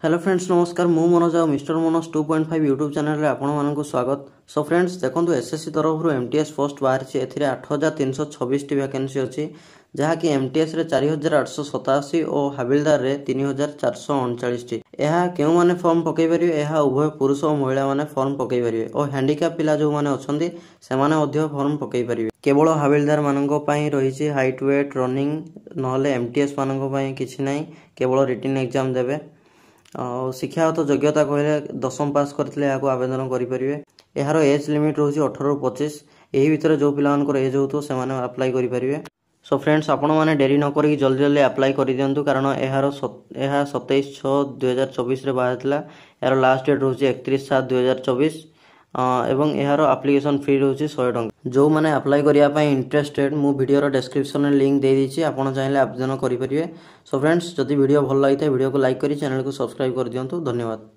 Hello friends नमस्कार मु मनोज आ mister Manoj 2.5 YouTube channel रे आपण मानक स्वागत। सो फ्रेंड्स देखो एसएससी तरफ एमटीएस पोस्ट बाहर ए 8326 टी वैकेंसी अच्छी जहाँकि एमटीएस रे 4887 और हाबिलदार रे 3439 टी। यह क्यों माने फॉर्म पकई पारे यह उभय पुरुष और महिला माने फॉर्म पकई पारे और हैंडिकैप पिला जो माने अछंती से माने मध्य फॉर्म पकई पारे। केवल हाबिलदार मानक पई रहिछि हाइट वेट रनिंग नहले एमटीएस मानक पई किछि नै केवल रिटन एग्जाम देबे। शिक्षागत योग्यता कहले 10वीं पास करथिले याको आवेदन करि परिबे। एहारो एज लिमिट रहउछि 18 रु 25 एही भितर जो पिलानकर एज होतो से माने अप्लाई करि परिबे। सो फ्रेंड्स आपण माने देरी न करी जल्दी जल्दी अप्लाई करि दियंतु कारण एहारो 27/6/2024 रे बाहरथिला। यार लास्ट डेट रहउछि 31/7/2024 एवं यार एप्लिकेशन फ्री रहउछि 100 टंका। जो माने अप्लाई करिया पई इंटरेस्टेड मु वीडियो रो डिस्क्रिप्शन रे लिंक दे दिछि आपण चाहिले आवेदन करि परिबे। सो फ्रेंड्स जदि वीडियो भल लागिता वीडियो को लाइक करी चैनल को सब्सक्राइब कर दियंतु। धन्यवाद।